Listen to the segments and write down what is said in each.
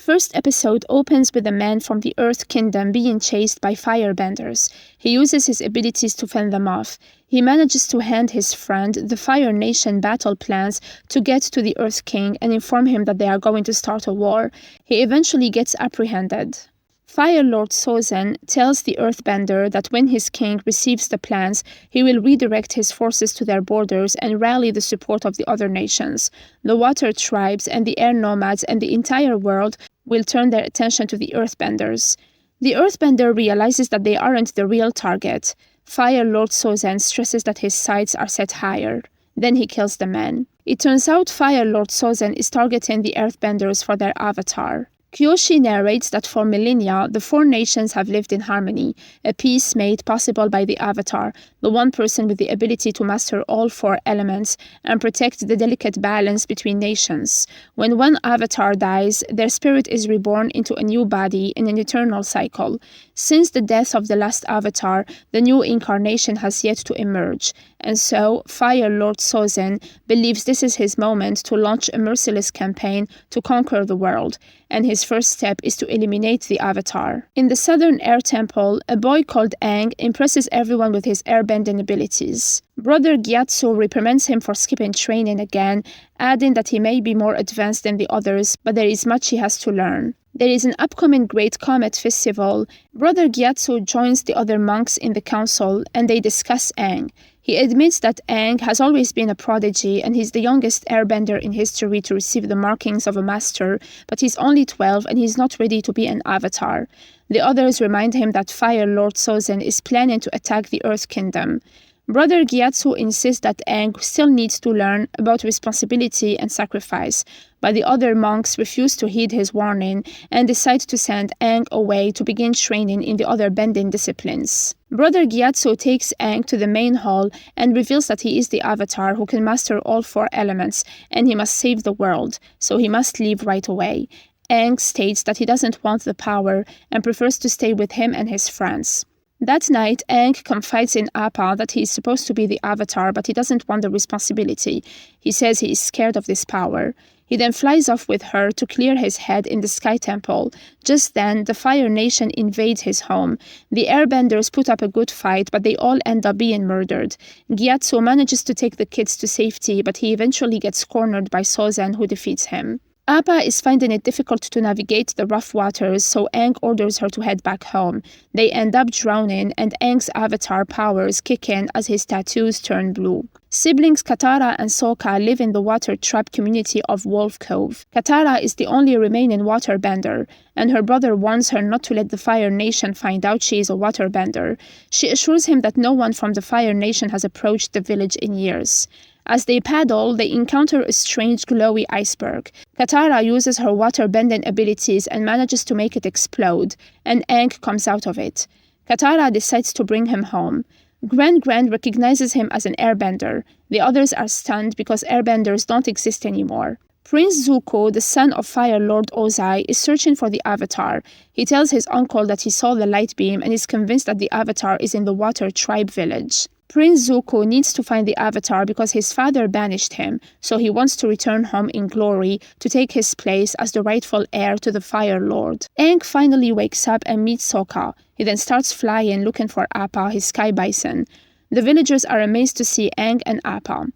first episode opens with a man from the Earth Kingdom being chased by firebenders. He uses his abilities to fend them off. He manages to hand his friend the Fire Nation battle plans to get to the Earth King and inform him that they are going to start a war. He eventually gets apprehended. Fire Lord Sozen tells the Earthbender that when his king receives the plans, he will redirect his forces to their borders and rally the support of the other nations. The water tribes and the air nomads and the entire world will turn their attention to the Earthbenders. The Earthbender realizes that they aren't the real target. Fire Lord Sozen stresses that his sights are set higher. Then he kills the man. It turns out Fire Lord Sozen is targeting the Earthbenders for their avatar. Kyoshi narrates that for millennia, the four nations have lived in harmony, a peace made possible by the Avatar, the one person with the ability to master all four elements and protect the delicate balance between nations. When one Avatar dies, their spirit is reborn into a new body in an eternal cycle. Since the death of the last Avatar, the new incarnation has yet to emerge, and so Fire Lord Sozen believes this is his moment to launch a merciless campaign to conquer the world, and his first step is to eliminate the Avatar. In the Southern Air Temple, a boy called Aang impresses everyone with his airbending abilities. Brother Gyatso reprimands him for skipping training again, adding that he may be more advanced than the others, but there is much he has to learn. There is an upcoming Great Comet Festival. Brother Gyatso joins the other monks in the council, and they discuss Aang. He admits that Aang has always been a prodigy and he's the youngest airbender in history to receive the markings of a master, but he's only 12 and he's not ready to be an avatar. The others remind him that Fire Lord Sozen is planning to attack the Earth Kingdom. Brother Gyatso insists that Aang still needs to learn about responsibility and sacrifice, but the other monks refuse to heed his warning and decide to send Aang away to begin training in the other bending disciplines. Brother Gyatso takes Aang to the main hall and reveals that he is the Avatar who can master all four elements, and he must save the world, so he must leave right away. Aang states that he doesn't want the power and prefers to stay with him and his friends. That night, Aang confides in Appa that he is supposed to be the Avatar, but he doesn't want the responsibility. He says he is scared of this power. He then flies off with her to clear his head in the Sky Temple. Just then, the Fire Nation invades his home. The Airbenders put up a good fight, but they all end up being murdered. Gyatso manages to take the kids to safety, but he eventually gets cornered by Sozen, who defeats him. Appa is finding it difficult to navigate the rough waters, so Aang orders her to head back home. They end up drowning, and Aang's avatar powers kick in as his tattoos turn blue. Siblings Katara and Sokka live in the water tribe community of Wolf Cove. Katara is the only remaining waterbender, and her brother warns her not to let the Fire Nation find out she is a waterbender. She assures him that no one from the Fire Nation has approached the village in years. As they paddle, they encounter a strange glowy iceberg. Katara uses her water-bending abilities and manages to make it explode, and Aang comes out of it. Katara decides to bring him home. Gran recognizes him as an airbender. The others are stunned because airbenders don't exist anymore. Prince Zuko, the son of Fire Lord Ozai, is searching for the Avatar. He tells his uncle that he saw the light beam and is convinced that the Avatar is in the Water Tribe village. Prince Zuko needs to find the Avatar because his father banished him, so he wants to return home in glory to take his place as the rightful heir to the Fire Lord. Aang finally wakes up and meets Sokka. He then starts flying looking for Appa, his sky bison. The villagers are amazed to see Aang and Appa.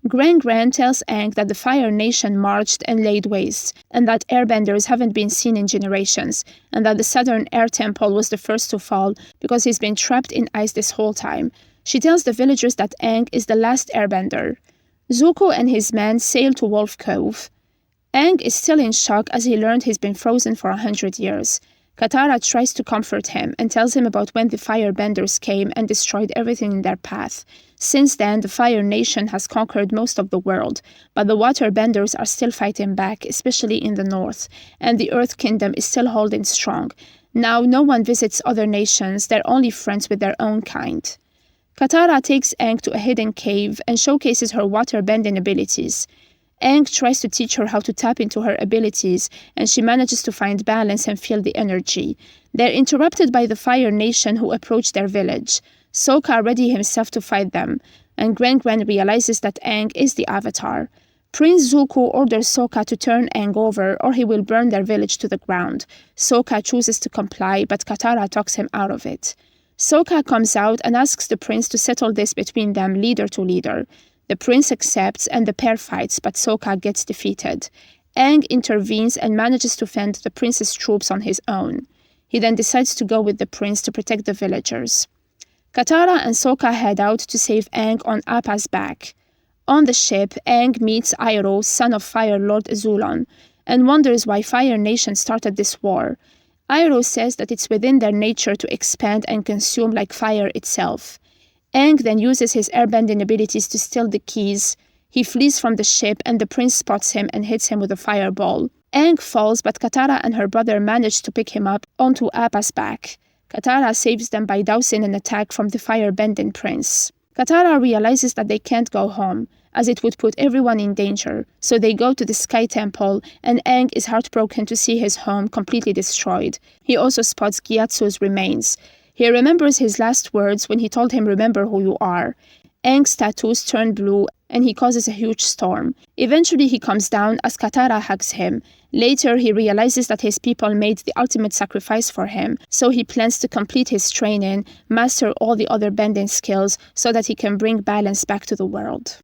Gran tells Aang that the Fire Nation marched and laid waste, and that airbenders haven't been seen in generations, and that the Southern Air Temple was the first to fall because he's been trapped in ice this whole time. She tells the villagers that Aang is the last airbender. Zuko and his men sail to Wolf Cove. Aang is still in shock as he learned he's been frozen for 100 years. Katara tries to comfort him and tells him about when the firebenders came and destroyed everything in their path. Since then, the Fire Nation has conquered most of the world, but the waterbenders are still fighting back, especially in the north, and the Earth Kingdom is still holding strong. Now no one visits other nations, they're only friends with their own kind. Katara takes Aang to a hidden cave and showcases her water-bending abilities. Aang tries to teach her how to tap into her abilities, and she manages to find balance and feel the energy. They're interrupted by the Fire Nation who approach their village. Sokka readies himself to fight them, and Gran realizes that Aang is the Avatar. Prince Zuko orders Sokka to turn Aang over or he will burn their village to the ground. Sokka chooses to comply, but Katara talks him out of it. Sokka comes out and asks the prince to settle this between them leader to leader. The prince accepts and the pair fights, but Sokka gets defeated. Aang intervenes and manages to fend the prince's troops on his own. He then decides to go with the prince to protect the villagers. Katara and Sokka head out to save Aang on Appa's back. On the ship, Aang meets Iroh, son of Fire Lord Azulon, and wonders why Fire Nation started this war. Iroh says that it's within their nature to expand and consume like fire itself. Aang then uses his airbending abilities to steal the keys. He flees from the ship and the prince spots him and hits him with a fireball. Aang falls, but Katara and her brother manage to pick him up onto Appa's back. Katara saves them by dousing an attack from the firebending prince. Katara realizes that they can't go home, as it would put everyone in danger, so they go to the Sky Temple, and Aang is heartbroken to see his home completely destroyed. He also spots Gyatso's remains. He remembers his last words when he told him, "Remember who you are." Aang's tattoos turn blue, and he causes a huge storm. Eventually he comes down as Katara hugs him. Later he realizes that his people made the ultimate sacrifice for him, so he plans to complete his training, master all the other bending skills, so that he can bring balance back to the world.